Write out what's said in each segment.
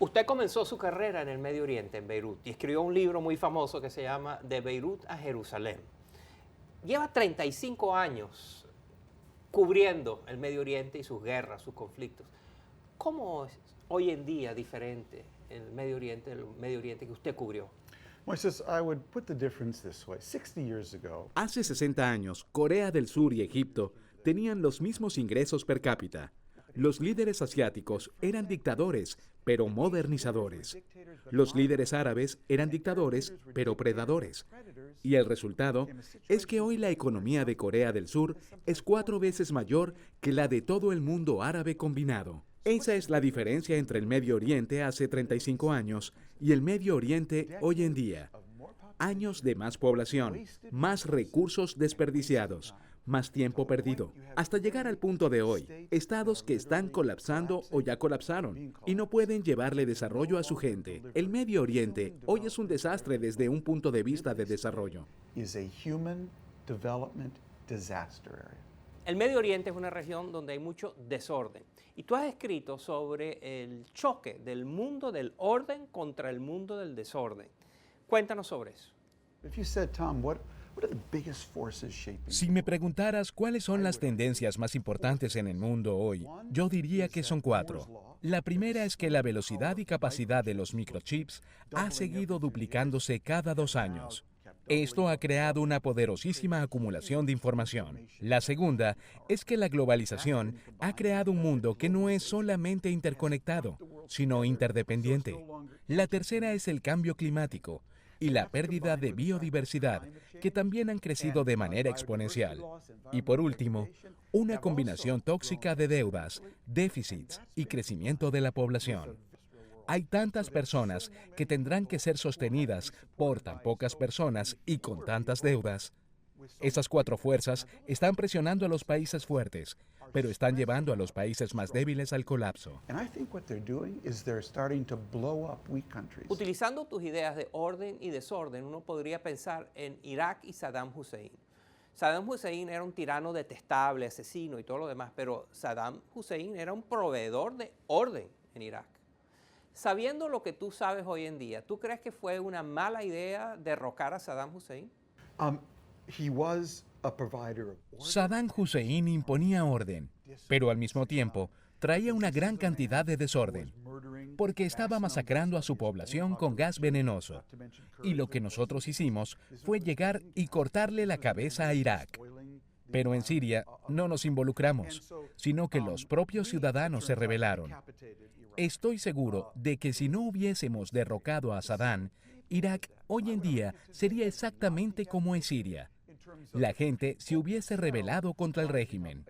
Usted comenzó su carrera en el Medio Oriente, en Beirut, y escribió un libro muy famoso que se llama De Beirut a Jerusalén. Lleva 35 años cubriendo el Medio Oriente y sus guerras, sus conflictos. ¿Cómo es hoy en día diferente el Medio Oriente que usted cubrió? Moises, I would put the difference this way. 60 years ago, Hace 60 años, Corea del Sur y Egipto tenían los mismos ingresos per cápita. Los líderes asiáticos eran dictadores, pero modernizadores. Los líderes árabes eran dictadores, pero predadores. Y el resultado es que hoy la economía de Corea del Sur es 4 veces mayor que la de todo el mundo árabe combinado. Esa es la diferencia entre el Medio Oriente hace 35 años y el Medio Oriente hoy en día. Años de más población, más recursos desperdiciados, más tiempo perdido, hasta llegar al punto de hoy. Estados que están colapsando o ya colapsaron y no pueden llevarle desarrollo a su gente. El Medio Oriente hoy es un desastre desde un punto de vista de desarrollo. is a human development disaster area. El Medio Oriente es una región donde hay mucho desorden. Y tú has escrito sobre el choque del mundo del orden contra el mundo del desorden. Cuéntanos sobre eso. If you said, Tom, what are the biggest forces shaping? Si me preguntaras cuáles son las tendencias más importantes en el mundo hoy, yo diría que son 4. La primera es que la velocidad y capacidad de los microchips ha seguido duplicándose cada 2 años. Esto ha creado una poderosísima acumulación de información. La segunda es que la globalización ha creado un mundo que no es solamente interconectado, sino interdependiente. La tercera es el cambio climático y la pérdida de biodiversidad, que también han crecido de manera exponencial. Y por último, una combinación tóxica de deudas, déficits y crecimiento de la población. Hay tantas personas que tendrán que ser sostenidas por tan pocas personas y con tantas deudas. Esas 4 fuerzas están presionando a los países fuertes, pero están llevando a los países más débiles al colapso. And I think what they're doing is they're starting to blow up weak countries. Utilizando tus ideas de orden y desorden, uno podría pensar en Irak y Saddam Hussein. Saddam Hussein era un tirano detestable, asesino y todo lo demás, pero Saddam Hussein era un proveedor de orden en Irak. Sabiendo lo que tú sabes hoy en día, ¿tú crees que fue una mala idea derrocar a Saddam Hussein? He was a provider of order. Saddam Hussein imponía orden, pero al mismo tiempo traía una gran cantidad de desorden, porque estaba masacrando a su población con gas venenoso. Y lo que nosotros hicimos fue llegar y cortarle la cabeza a Irak. Pero en Siria no nos involucramos, sino que los propios ciudadanos se rebelaron. Estoy seguro de que si no hubiésemos derrocado a Saddam, Irak hoy en día sería exactamente como es Siria. La gente se hubiese rebelado contra el régimen.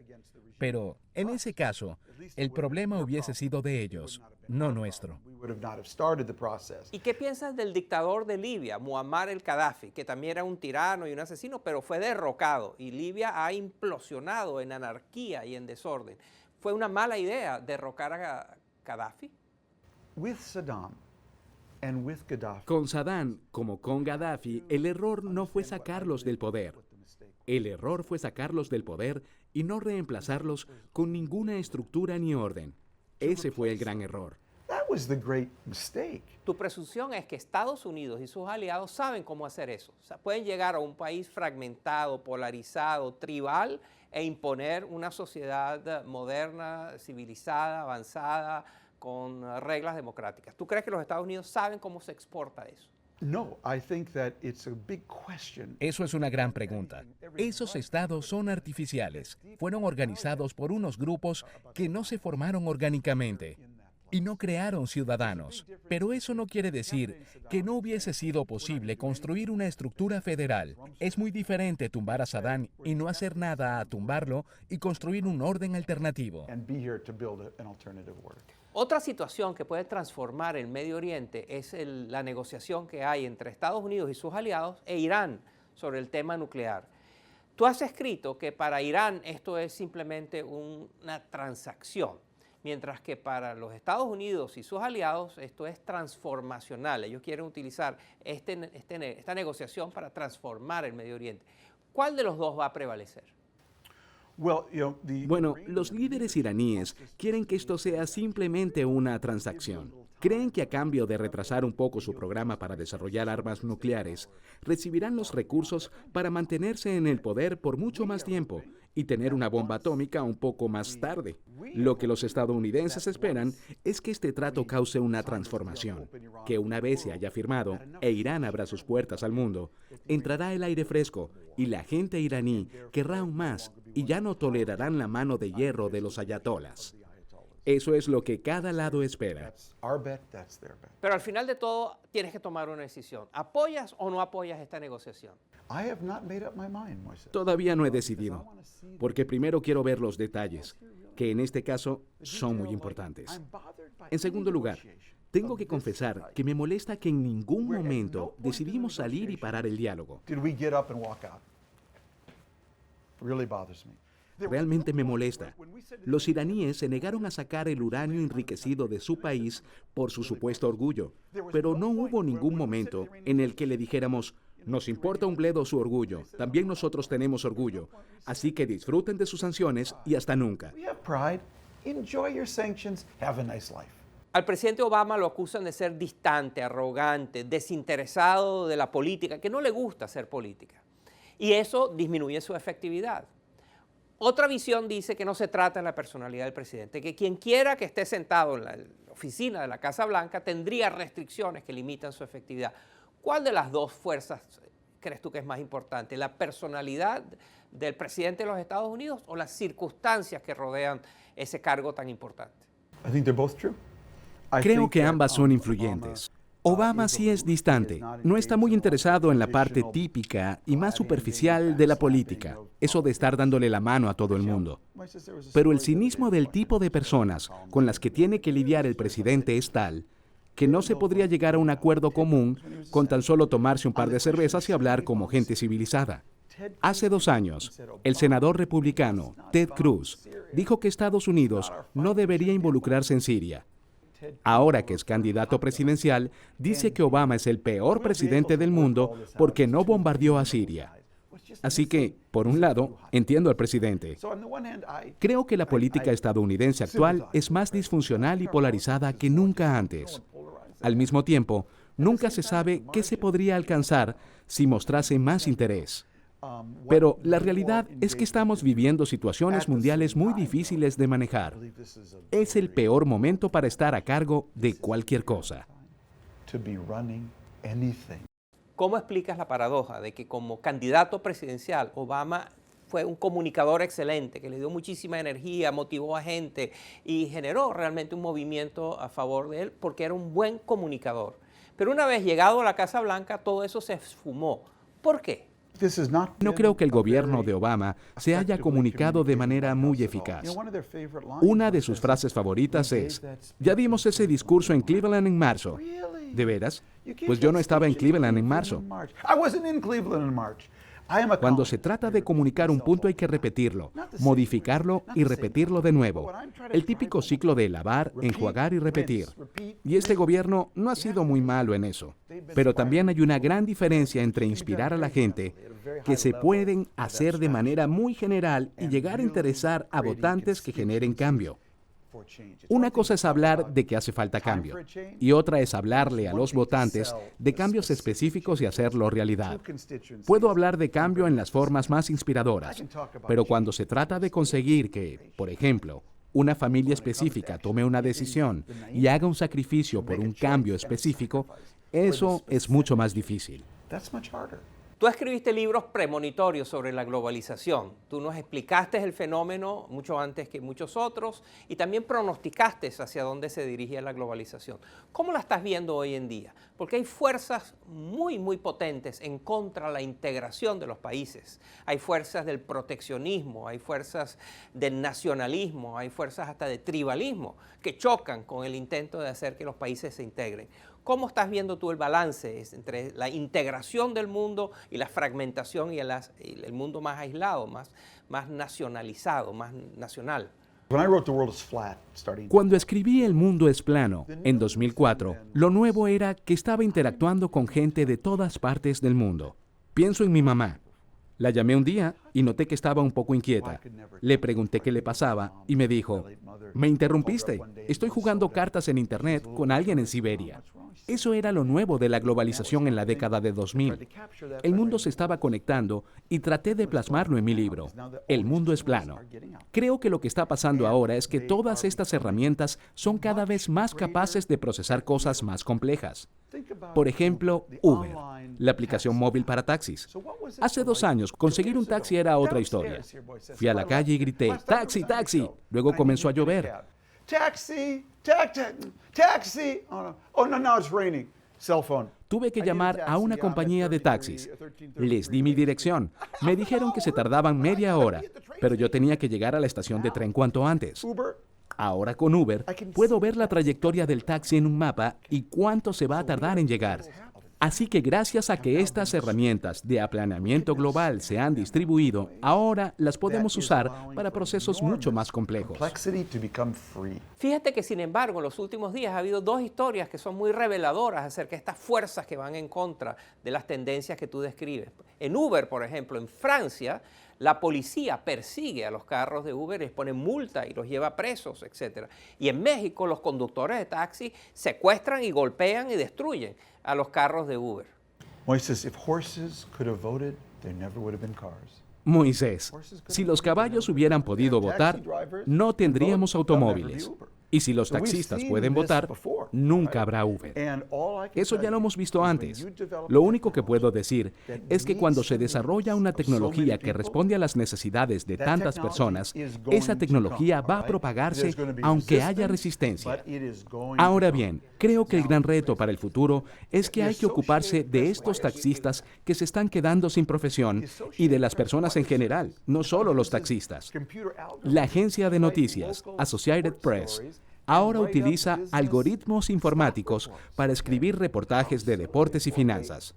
Pero, en ese caso, el problema hubiese sido de ellos, no nuestro. We would not have started the process. ¿Y qué piensas del dictador de Libia, Muammar el-Gaddafi, que también era un tirano y un asesino, pero fue derrocado y Libia ha implosionado en anarquía y en desorden? ¿Fue una mala idea derrocar a Gaddafi? With Saddam and with Gaddafi, Con Saddam, como con Gaddafi, el error no fue sacarlos del poder. El error fue sacarlos del poder y no reemplazarlos con ninguna estructura ni orden. Ese fue el gran error. that was the great mistake. Tu presunción es que Estados Unidos y sus aliados saben cómo hacer eso. O sea, pueden llegar a un país fragmentado, polarizado, tribal e imponer una sociedad moderna, civilizada, avanzada, con reglas democráticas. ¿Tú crees que los Estados Unidos saben cómo se exporta eso? No, I think that it's a big question. Eso es una gran pregunta. Esos estados son artificiales. Fueron organizados por unos grupos que no se formaron orgánicamente y no crearon ciudadanos. Pero eso no quiere decir que no hubiese sido posible construir una estructura federal. Es muy diferente tumbar a Saddam y no hacer nada a tumbarlo y construir un orden alternativo. And be here to build an alternative order. Otra situación que puede transformar el Medio Oriente es la negociación que hay entre Estados Unidos y sus aliados e Irán sobre el tema nuclear. Tú has escrito que para Irán esto es simplemente una transacción, mientras que para los Estados Unidos y sus aliados esto es transformacional. Ellos quieren utilizar esta negociación para transformar el Medio Oriente. ¿Cuál de los dos va a prevalecer? Bueno, los líderes iraníes quieren que esto sea simplemente una transacción. Creen que a cambio de retrasar un poco su programa para desarrollar armas nucleares, recibirán los recursos para mantenerse en el poder por mucho más tiempo y tener una bomba atómica un poco más tarde. Lo que los estadounidenses esperan es que este trato cause una transformación, que una vez se haya firmado e Irán abra sus puertas al mundo, entrará el aire fresco y la gente iraní querrá aún más y ya no tolerarán la mano de hierro de los ayatolas. Eso es lo que cada lado espera. Pero al final de todo tienes que tomar una decisión. ¿Apoyas o no apoyas esta negociación? Todavía no he decidido, porque primero quiero ver los detalles, que en este caso son muy importantes. En segundo lugar, tengo que confesar que me molesta que en ningún momento decidimos salir y parar el diálogo. Realmente me molesta. Los iraníes se negaron a sacar el uranio enriquecido de su país por su supuesto orgullo, pero no hubo ningún momento en el que le dijéramos, nos importa un bledo su orgullo, también nosotros tenemos orgullo, así que disfruten de sus sanciones y hasta nunca. Al presidente Obama lo acusan de ser distante, arrogante, desinteresado de la política, que no le gusta hacer política. Y eso disminuye su efectividad. Otra visión dice que no se trata de la personalidad del presidente, que quien quiera que esté sentado en la oficina de la Casa Blanca tendría restricciones que limitan su efectividad. ¿Cuál de las dos fuerzas crees tú que es más importante? ¿La personalidad del presidente de los Estados Unidos o las circunstancias que rodean ese cargo tan importante? Creo que ambas son influyentes. Obama sí es distante, no está muy interesado en la parte típica y más superficial de la política, eso de estar dándole la mano a todo el mundo. Pero el cinismo del tipo de personas con las que tiene que lidiar el presidente es tal que no se podría llegar a un acuerdo común con tan solo tomarse un par de cervezas y hablar como gente civilizada. Hace 2 años, el senador republicano Ted Cruz dijo que Estados Unidos no debería involucrarse en Siria. Ahora que es candidato presidencial, dice que Obama es el peor presidente del mundo porque no bombardeó a Siria. Así que, por un lado, entiendo al presidente. Creo que la política estadounidense actual es más disfuncional y polarizada que nunca antes. Al mismo tiempo, nunca se sabe qué se podría alcanzar si mostrase más interés. Pero la realidad es que estamos viviendo situaciones mundiales muy difíciles de manejar. Es el peor momento para estar a cargo de cualquier cosa. ¿Cómo explicas la paradoja de que como candidato presidencial Obama fue un comunicador excelente, que le dio muchísima energía, motivó a gente y generó realmente un movimiento a favor de él porque era un buen comunicador? Pero una vez llegado a la Casa Blanca, todo eso se esfumó. ¿Por qué? No creo que el gobierno de Obama se haya comunicado de manera muy eficaz. Una de sus frases favoritas es, ya dimos ese discurso en Cleveland en marzo. ¿De veras? Pues yo no estaba en Cleveland en marzo. Cuando se trata de comunicar un punto hay que repetirlo, modificarlo y repetirlo de nuevo. El típico ciclo de lavar, enjuagar y repetir. Y este gobierno no ha sido muy malo en eso. Pero también hay una gran diferencia entre inspirar a la gente, que se pueden hacer de manera muy general y llegar a interesar a votantes que generen cambio. Una cosa es hablar de que hace falta cambio y otra es hablarle a los votantes de cambios específicos y hacerlo realidad. Puedo hablar de cambio en las formas más inspiradoras, pero cuando se trata de conseguir que, por ejemplo, una familia específica tome una decisión y haga un sacrificio por un cambio específico, eso es mucho más difícil. Tú escribiste libros premonitorios sobre la globalización. Tú nos explicaste el fenómeno mucho antes que muchos otros y también pronosticaste hacia dónde se dirigía la globalización. ¿Cómo la estás viendo hoy en día? Porque hay fuerzas muy, muy potentes en contra de la integración de los países. Hay fuerzas del proteccionismo, hay fuerzas del nacionalismo, hay fuerzas hasta de tribalismo que chocan con el intento de hacer que los países se integren. ¿Cómo estás viendo tú el balance entre la integración del mundo y la fragmentación y el mundo más aislado, más nacionalizado, más nacional? Cuando escribí El mundo es plano, en 2004, lo nuevo era que estaba interactuando con gente de todas partes del mundo. Pienso en mi mamá. La llamé un día y noté que estaba un poco inquieta. Le pregunté qué le pasaba y me dijo, «Me interrumpiste. Estoy jugando cartas en Internet con alguien en Siberia». Eso era lo nuevo de la globalización en la década de 2000. El mundo se estaba conectando y traté de plasmarlo en mi libro. El mundo es plano. Creo que lo que está pasando ahora es que todas estas herramientas son cada vez más capaces de procesar cosas más complejas. Por ejemplo, Uber, la aplicación móvil para taxis. Hace 2 años, conseguir un taxi era otra historia. Fui a la calle y grité, ¡taxi, taxi! Luego comenzó a llover. Taxi, taxi. Oh, no, now it's raining. Cell phone. Tuve que llamar a una compañía de taxis. Les di mi dirección. Me dijeron que se tardaban media hora, pero yo tenía que llegar a la estación de tren cuanto antes. Uber. Ahora con Uber, puedo ver la trayectoria del taxi en un mapa y cuánto se va a tardar en llegar. Así que gracias a que estas herramientas de aplanamiento global se han distribuido, ahora las podemos usar para procesos mucho más complejos. Fíjate que, sin embargo, en los últimos días ha habido 2 historias que son muy reveladoras acerca de estas fuerzas que van en contra de las tendencias que tú describes. En Uber, por ejemplo, en Francia, la policía persigue a los carros de Uber, les pone multa y los lleva presos, etc. Y en México, los conductores de taxi secuestran y golpean y destruyen a los carros de Uber. Moises, if horses could have voted, there never would have been cars. Moisés, si los caballos hubieran podido votar, no tendríamos automóviles. Y si los taxistas pueden votar, nunca habrá Uber. Eso ya lo hemos visto antes. Lo único que puedo decir es que cuando se desarrolla una tecnología que responde a las necesidades de tantas personas, esa tecnología va a propagarse aunque haya resistencia. Ahora bien, creo que el gran reto para el futuro es que hay que ocuparse de estos taxistas que se están quedando sin profesión y de las personas en general, no solo los taxistas. La agencia de noticias, Associated Press, ahora utiliza algoritmos informáticos para escribir reportajes de deportes y finanzas.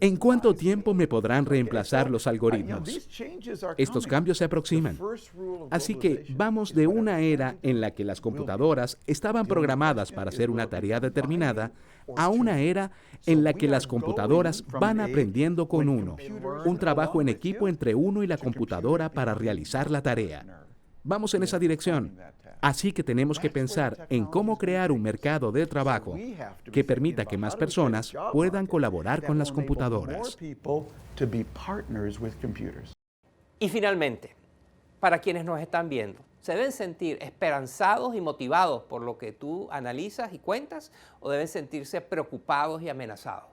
¿En cuánto tiempo me podrán reemplazar los algoritmos? Estos cambios se aproximan. Así que vamos de una era en la que las computadoras estaban programadas para hacer una tarea determinada a una era en la que las computadoras van aprendiendo con uno. Un trabajo en equipo entre uno y la computadora para realizar la tarea. Vamos en esa dirección. Así que tenemos que pensar en cómo crear un mercado de trabajo que permita que más personas puedan colaborar con las computadoras. Y finalmente, para quienes nos están viendo, ¿se deben sentir esperanzados y motivados por lo que tú analizas y cuentas o deben sentirse preocupados y amenazados?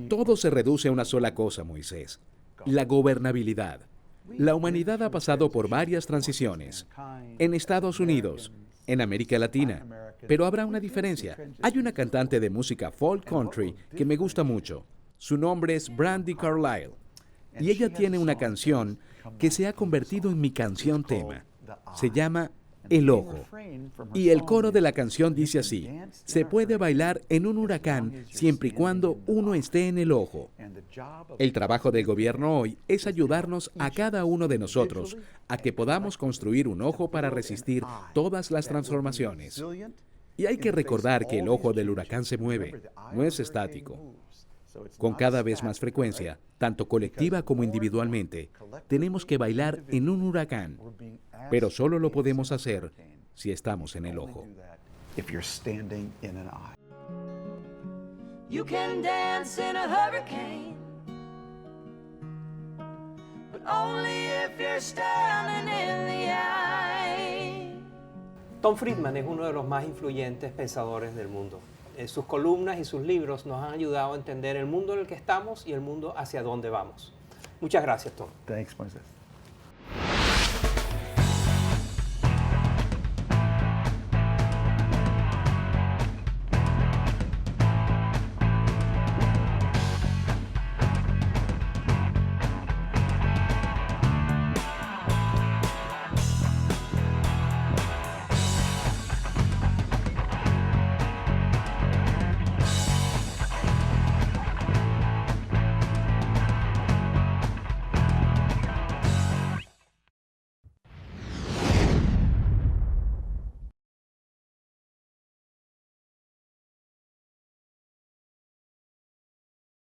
Todo se reduce a una sola cosa, Moisés: la gobernabilidad. La humanidad ha pasado por varias transiciones. En Estados Unidos, en América Latina. Pero habrá una diferencia. Hay una cantante de música folk country que me gusta mucho. Su nombre es Brandi Carlile. Y ella tiene una canción que se ha convertido en mi canción tema. Se llama El Ojo. Y el coro de la canción dice así: se puede bailar en un huracán siempre y cuando uno esté en el ojo. El trabajo del gobierno hoy es ayudarnos a cada uno de nosotros a que podamos construir un ojo para resistir todas las transformaciones. Y hay que recordar que el ojo del huracán se mueve, no es estático. Con cada vez más frecuencia, tanto colectiva como individualmente, tenemos que bailar en un huracán, pero solo lo podemos hacer si estamos en el ojo. You can dance in a hurricane, but only if you're standing in the eye. Tom Friedman es uno de los más influyentes pensadores del mundo. Sus columnas y sus libros nos han ayudado a entender el mundo en el que estamos y el mundo hacia dónde vamos. Muchas gracias, Tom. Thanks, Moises.